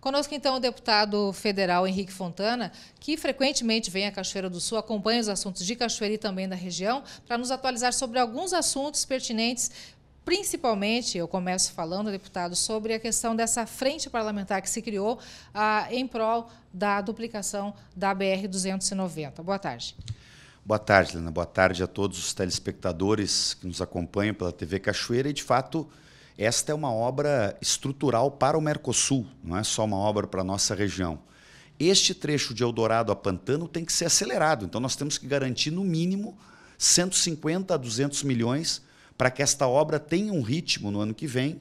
Conosco, então, o deputado federal Henrique Fontana, que frequentemente vem à Cachoeira do Sul, acompanha os assuntos de Cachoeira e também da região, para nos atualizar sobre alguns assuntos pertinentes, principalmente, eu começo falando, deputado, sobre a questão dessa frente parlamentar que se criou em prol da duplicação da BR-290. Boa tarde. Boa tarde, Helena. Boa tarde a todos os telespectadores que nos acompanham pela TV Cachoeira. E, de fato, esta é uma obra estrutural para o Mercosul, não é só uma obra para a nossa região. Este trecho de Eldorado a Pantano tem que ser acelerado, então nós temos que garantir, no mínimo, 150 a 200 milhões para que esta obra tenha um ritmo no ano que vem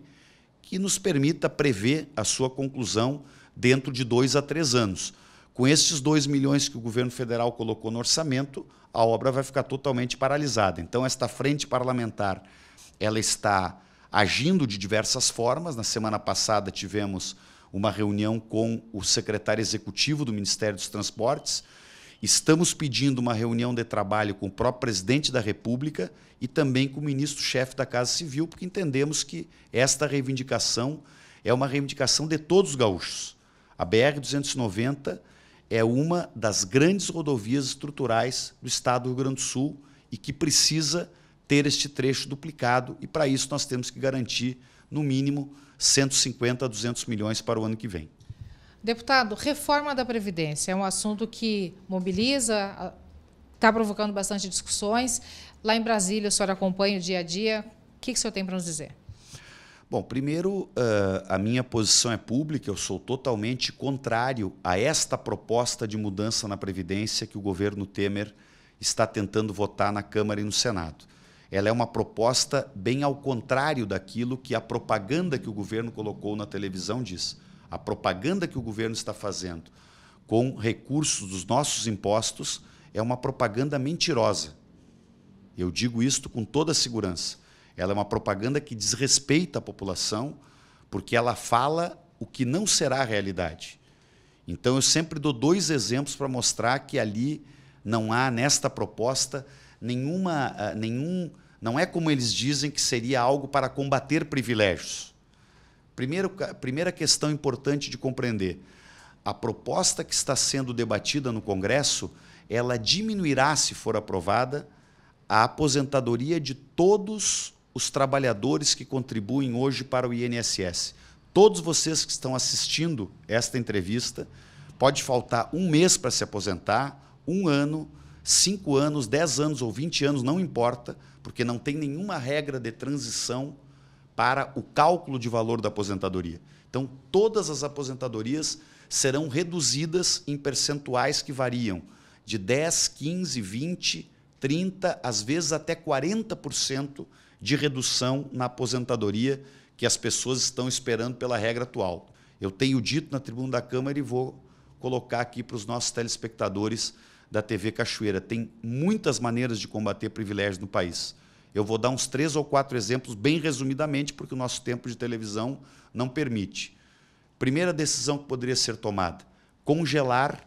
que nos permita prever a sua conclusão dentro de 2 a 3 anos. Com estes 2 milhões que o governo federal colocou no orçamento, a obra vai ficar totalmente paralisada. Então, esta frente parlamentar ela está agindo de diversas formas. Na semana passada, tivemos uma reunião com o secretário executivo do Ministério dos Transportes. Estamos pedindo uma reunião de trabalho com o próprio presidente da República e também com o ministro-chefe da Casa Civil, porque entendemos que esta reivindicação é uma reivindicação de todos os gaúchos. A BR-290 é uma das grandes rodovias estruturais do estado do Rio Grande do Sul e que precisa ter este trecho duplicado, e para isso nós temos que garantir, no mínimo, 150 a 200 milhões para o ano que vem. Deputado, reforma da Previdência é um assunto que mobiliza, está provocando bastante discussões. Lá em Brasília, o senhor acompanha o dia a dia. O que o senhor tem para nos dizer? Bom, primeiro, a minha posição é pública, eu sou totalmente contrário a esta proposta de mudança na Previdência que o governo Temer está tentando votar na Câmara e no Senado. Ela é uma proposta bem ao contrário daquilo que a propaganda que o governo colocou na televisão diz. A propaganda que o governo está fazendo com recursos dos nossos impostos é uma propaganda mentirosa. Eu digo isto com toda a segurança. Ela é uma propaganda que desrespeita a população, porque ela fala o que não será a realidade. Então, eu sempre dou 2 exemplos para mostrar que ali não há, nesta proposta, não é como eles dizem que seria algo para combater privilégios. Primeira questão importante de compreender. A proposta que está sendo debatida no Congresso, ela diminuirá, se for aprovada, a aposentadoria de todos os trabalhadores que contribuem hoje para o INSS. Todos vocês que estão assistindo esta entrevista, pode faltar 1 mês para se aposentar, 1 ano, 5 anos, 10 anos ou 20 anos, não importa, porque não tem nenhuma regra de transição para o cálculo de valor da aposentadoria. Então, todas as aposentadorias serão reduzidas em percentuais que variam de 10, 15, 20, 30, às vezes até 40% de redução na aposentadoria que as pessoas estão esperando pela regra atual. Eu tenho dito na tribuna da Câmara e vou colocar aqui para os nossos telespectadores da TV Cachoeira. Tem muitas maneiras de combater privilégios no país. Eu vou dar uns 3 ou 4 exemplos bem resumidamente, porque o nosso tempo de televisão não permite. Primeira decisão que poderia ser tomada: congelar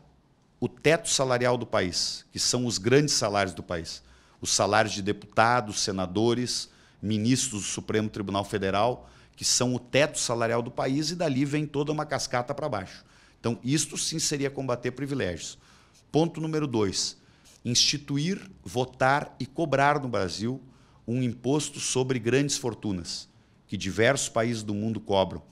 o teto salarial do país, que são os grandes salários do país. Os salários de deputados, senadores, ministros do Supremo Tribunal Federal, que são o teto salarial do país, e dali vem toda uma cascata para baixo. Então, isto sim seria combater privilégios. Ponto número 2, instituir, votar e cobrar no Brasil um imposto sobre grandes fortunas, que diversos países do mundo cobram.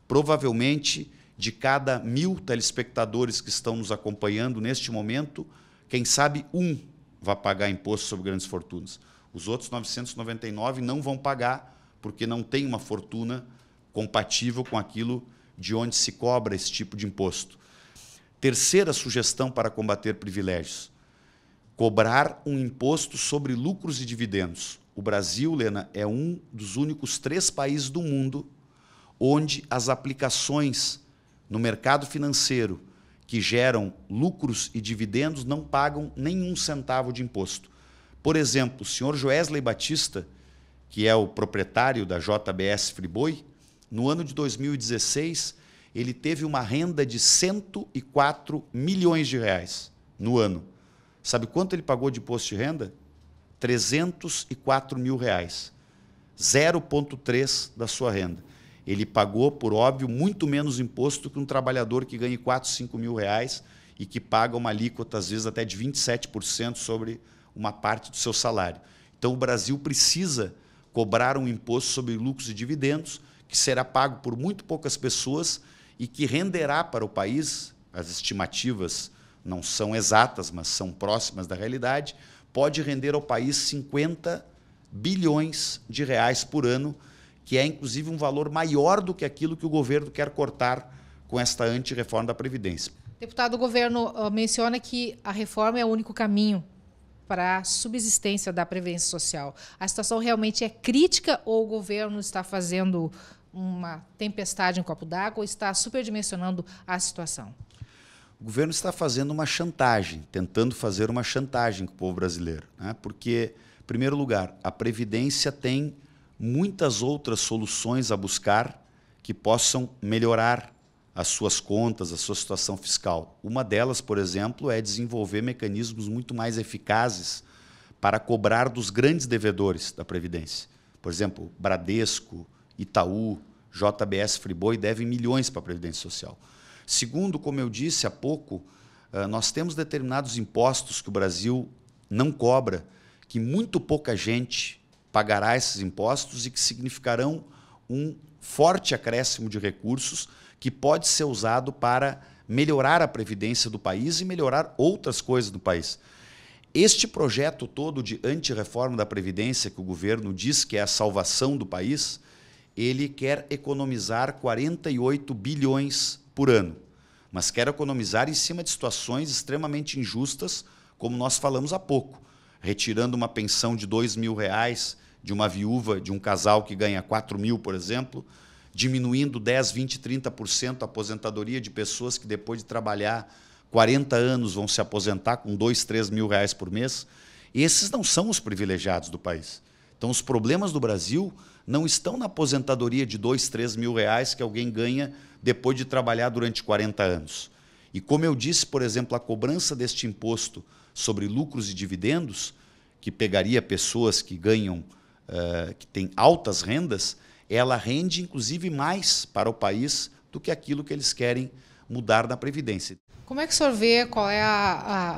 Provavelmente, de cada 1.000 telespectadores que estão nos acompanhando neste momento, quem sabe 1 vai pagar imposto sobre grandes fortunas. Os outros 999 não vão pagar, porque não tem uma fortuna compatível com aquilo de onde se cobra esse tipo de imposto. Terceira sugestão para combater privilégios: cobrar um imposto sobre lucros e dividendos. O Brasil, Lena, é um dos únicos 3 países do mundo onde as aplicações no mercado financeiro que geram lucros e dividendos não pagam nenhum centavo de imposto. Por exemplo, o senhor Joesley Batista, que é o proprietário da JBS Friboi, no ano de 2016, ele teve uma renda de 104 milhões de reais no ano. Sabe quanto ele pagou de imposto de renda? 304 mil reais. 0,3% da sua renda. ele pagou, por óbvio, muito menos imposto que um trabalhador que ganhe 4, 5 mil reais e que paga uma alíquota, às vezes, até de 27% sobre uma parte do seu salário. Então, o Brasil precisa cobrar um imposto sobre lucros e dividendos que será pago por muito poucas pessoas e que renderá para o país, as estimativas não são exatas, mas são próximas da realidade, pode render ao país 50 bilhões de reais por ano, que é, inclusive, um valor maior do que aquilo que o governo quer cortar com esta antirreforma da Previdência. Deputado, o governo menciona que a reforma é o único caminho para a subsistência da Previdência Social. A situação realmente é crítica ou o governo está fazendo uma tempestade em copo d'água ou está superdimensionando a situação? O governo está fazendo uma chantagem, tentando fazer uma chantagem com o povo brasileiro, né? Porque, em primeiro lugar, a Previdência tem muitas outras soluções a buscar que possam melhorar as suas contas, a sua situação fiscal. Uma delas, por exemplo, é desenvolver mecanismos muito mais eficazes para cobrar dos grandes devedores da Previdência. Por exemplo, Bradesco, Itaú, JBS Friboi devem milhões para a Previdência Social. Segundo, como eu disse há pouco, nós temos determinados impostos que o Brasil não cobra, que muito pouca gente pagará esses impostos e que significarão um forte acréscimo de recursos que pode ser usado para melhorar a previdência do país e melhorar outras coisas do país. Este projeto todo de antirreforma da Previdência, que o governo diz que é a salvação do país, ele quer economizar 48 bilhões por ano, mas quer economizar em cima de situações extremamente injustas, como nós falamos há pouco, retirando uma pensão de R$2.000 de uma viúva, de um casal que ganha 4 mil, por exemplo, diminuindo 10, 20, 30% a aposentadoria de pessoas que depois de trabalhar 40 anos vão se aposentar com 2, 3 mil reais por mês. Esses não são os privilegiados do país. Então, os problemas do Brasil não estão na aposentadoria de 2, 3 mil reais que alguém ganha depois de trabalhar durante 40 anos. E como eu disse, por exemplo, a cobrança deste imposto sobre lucros e dividendos, que pegaria pessoas que ganham, que têm altas rendas, ela rende, inclusive, mais para o país do que aquilo que eles querem mudar na Previdência. Como é que o senhor vê, qual é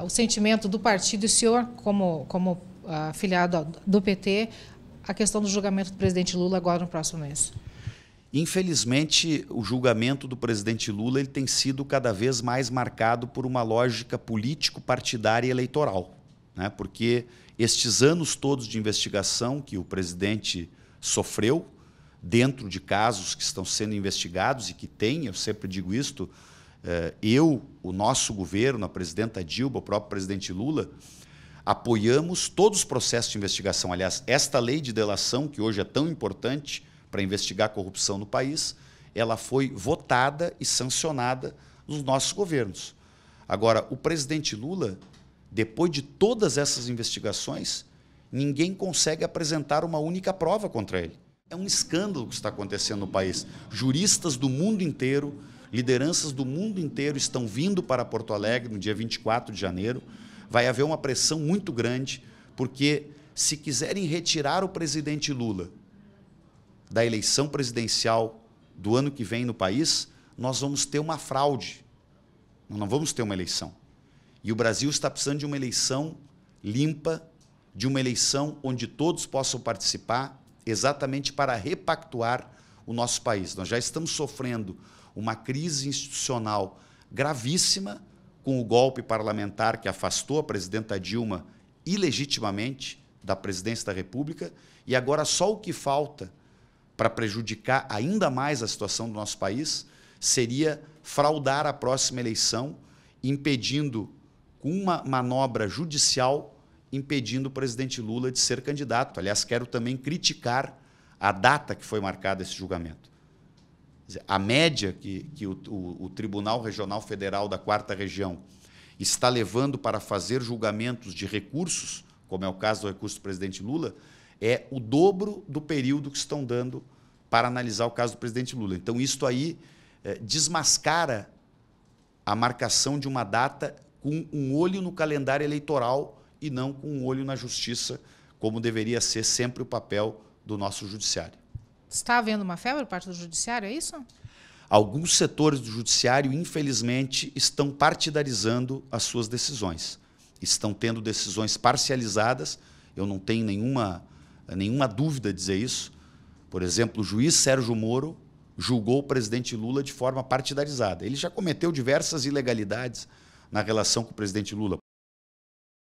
o sentimento do partido, e o senhor, como afiliado do PT, a questão do julgamento do presidente Lula agora no próximo mês? Infelizmente, o julgamento do presidente Lula ele tem sido cada vez mais marcado por uma lógica político-partidária e eleitoral, né? Porque estes anos todos de investigação que o presidente sofreu, dentro de casos que estão sendo investigados e que tem, eu sempre digo isto, o nosso governo, a presidenta Dilma, o próprio presidente Lula, apoiamos todos os processos de investigação. Aliás, esta lei de delação, que hoje é tão importante para investigar a corrupção no país, ela foi votada e sancionada nos nossos governos. Agora, o presidente Lula, depois de todas essas investigações, ninguém consegue apresentar uma única prova contra ele. É um escândalo o que está acontecendo no país. Juristas do mundo inteiro, lideranças do mundo inteiro estão vindo para Porto Alegre no dia 24 de janeiro. Vai haver uma pressão muito grande, porque se quiserem retirar o presidente Lula da eleição presidencial do ano que vem no país, nós vamos ter uma fraude. Nós não vamos ter uma eleição. E o Brasil está precisando de uma eleição limpa, de uma eleição onde todos possam participar, exatamente para repactuar o nosso país. Nós já estamos sofrendo uma crise institucional gravíssima com o golpe parlamentar que afastou a presidenta Dilma ilegitimamente da presidência da República, e agora só o que falta para prejudicar ainda mais a situação do nosso país seria fraudar a próxima eleição, impedindo, com uma manobra judicial, impedindo o presidente Lula de ser candidato. Aliás, quero também criticar a data que foi marcada esse julgamento. A média que o Tribunal Regional Federal da 4ª Região está levando para fazer julgamentos de recursos, como é o caso do recurso do presidente Lula, é o dobro do período que estão dando para analisar o caso do presidente Lula. Então, isto aí desmascara a marcação de uma data com um olho no calendário eleitoral e não com um olho na justiça, como deveria ser sempre o papel do nosso judiciário. Está havendo uma febre por parte do judiciário, é isso? Alguns setores do judiciário, infelizmente, estão partidarizando as suas decisões. Estão tendo decisões parcializadas, eu não tenho nenhuma dúvida de dizer isso. Por exemplo, o juiz Sérgio Moro julgou o presidente Lula de forma partidarizada. Ele já cometeu diversas ilegalidades na relação com o presidente Lula.